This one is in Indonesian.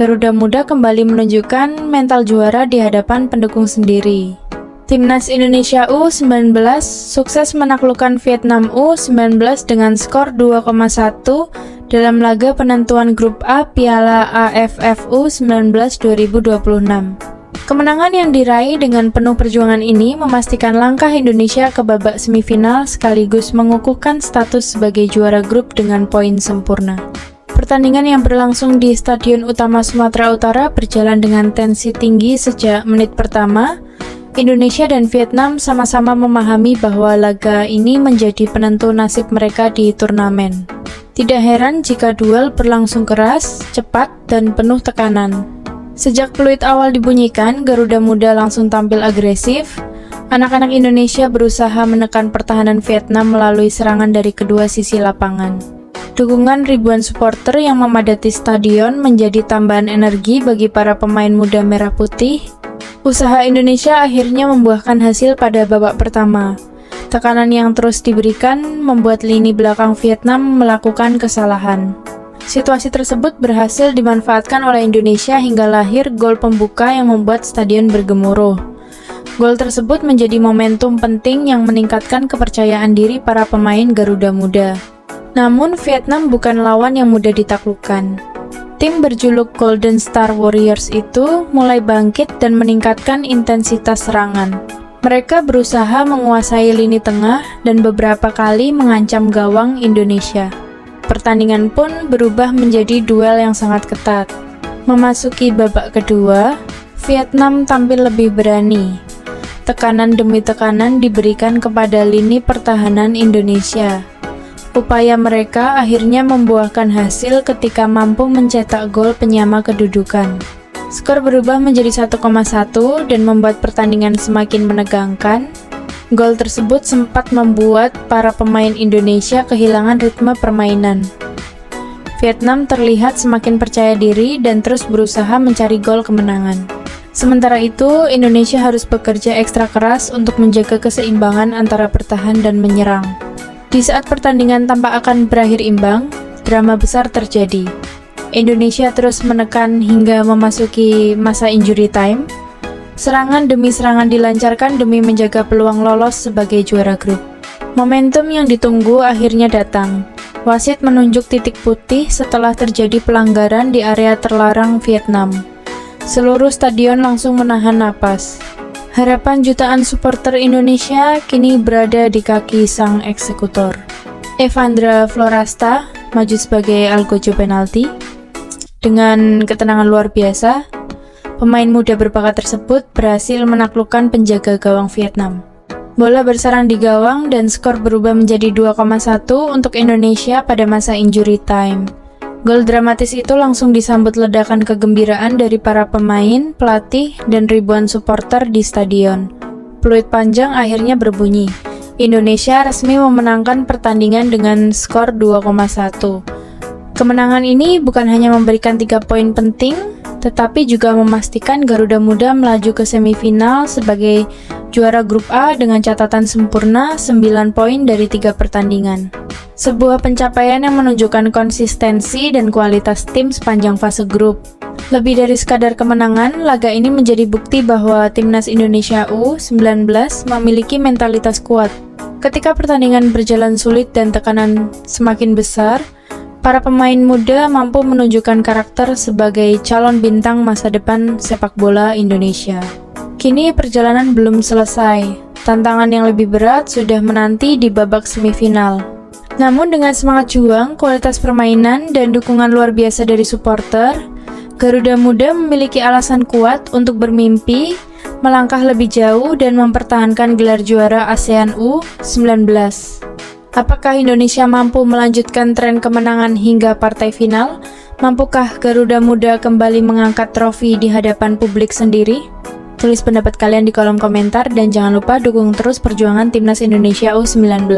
Garuda Muda kembali menunjukkan mental juara di hadapan pendukung sendiri. Timnas Indonesia U19 sukses menaklukkan Vietnam U19 dengan skor 2,1 dalam laga penentuan grup A Piala AFF U19 2026. Kemenangan yang diraih dengan penuh perjuangan ini memastikan langkah Indonesia ke babak semifinal sekaligus mengukuhkan status sebagai juara grup dengan poin sempurna. Pertandingan yang berlangsung di Stadion Utama Sumatera Utara berjalan dengan tensi tinggi sejak menit pertama. Indonesia dan Vietnam sama-sama memahami bahwa laga ini menjadi penentu nasib mereka di turnamen. Tidak heran jika duel berlangsung keras, cepat, dan penuh tekanan. Sejak peluit awal dibunyikan, Garuda Muda langsung tampil agresif. Anak-anak Indonesia berusaha menekan pertahanan Vietnam melalui serangan dari kedua sisi lapangan. Dukungan ribuan supporter yang memadati stadion menjadi tambahan energi bagi para pemain muda merah putih. Usaha Indonesia akhirnya membuahkan hasil pada babak pertama. Tekanan yang terus diberikan membuat lini belakang Vietnam melakukan kesalahan. Situasi tersebut berhasil dimanfaatkan oleh Indonesia hingga lahir gol pembuka yang membuat stadion bergemuruh. Gol tersebut menjadi momentum penting yang meningkatkan kepercayaan diri para pemain Garuda Muda. Namun, Vietnam bukan lawan yang mudah ditaklukkan. Tim berjuluk Golden Star Warriors itu mulai bangkit dan meningkatkan intensitas serangan. Mereka berusaha menguasai lini tengah dan beberapa kali mengancam gawang Indonesia. Pertandingan pun berubah menjadi duel yang sangat ketat. Memasuki babak kedua, Vietnam tampil lebih berani. Tekanan demi tekanan diberikan kepada lini pertahanan Indonesia. Upaya mereka akhirnya membuahkan hasil ketika mampu mencetak gol penyama kedudukan. Skor berubah menjadi 1,1 dan membuat pertandingan semakin menegangkan. Gol tersebut sempat membuat para pemain Indonesia kehilangan ritme permainan. Vietnam terlihat semakin percaya diri dan terus berusaha mencari gol kemenangan. Sementara itu, Indonesia harus bekerja ekstra keras untuk menjaga keseimbangan antara bertahan dan menyerang. Di saat pertandingan tampak akan berakhir imbang, drama besar terjadi. Indonesia terus menekan hingga memasuki masa injury time. Serangan demi serangan dilancarkan demi menjaga peluang lolos sebagai juara grup. Momentum yang ditunggu akhirnya datang. Wasit menunjuk titik putih setelah terjadi pelanggaran di area terlarang Vietnam. Seluruh stadion langsung menahan napas. Harapan jutaan supporter Indonesia kini berada di kaki sang eksekutor. Evandra Florasta maju sebagai algojo penalti. Dengan ketenangan luar biasa, pemain muda berbakat tersebut berhasil menaklukkan penjaga gawang Vietnam. Bola bersarang di gawang dan skor berubah menjadi 2,1 untuk Indonesia pada masa injury time. Gol dramatis itu langsung disambut ledakan kegembiraan dari para pemain, pelatih, dan ribuan supporter di stadion. Peluit panjang akhirnya berbunyi. Indonesia resmi memenangkan pertandingan dengan skor 2,1. Kemenangan ini bukan hanya memberikan 3 poin penting, tetapi juga memastikan Garuda Muda melaju ke semifinal sebagai juara grup A dengan catatan sempurna 9 poin dari 3 pertandingan. Sebuah pencapaian yang menunjukkan konsistensi dan kualitas tim sepanjang fase grup. Lebih dari sekadar kemenangan, laga ini menjadi bukti bahwa Timnas Indonesia U19 memiliki mentalitas kuat. Ketika pertandingan berjalan sulit dan tekanan semakin besar, para pemain muda mampu menunjukkan karakter sebagai calon bintang masa depan sepak bola Indonesia. Kini perjalanan belum selesai. Tantangan yang lebih berat sudah menanti di babak semifinal. Namun dengan semangat juang, kualitas permainan, dan dukungan luar biasa dari supporter, Garuda Muda memiliki alasan kuat untuk bermimpi, melangkah lebih jauh, dan mempertahankan gelar juara ASEAN U19. Apakah Indonesia mampu melanjutkan tren kemenangan hingga partai final? Mampukah Garuda Muda kembali mengangkat trofi di hadapan publik sendiri? Tulis pendapat kalian di kolom komentar dan jangan lupa dukung terus perjuangan Timnas Indonesia U19.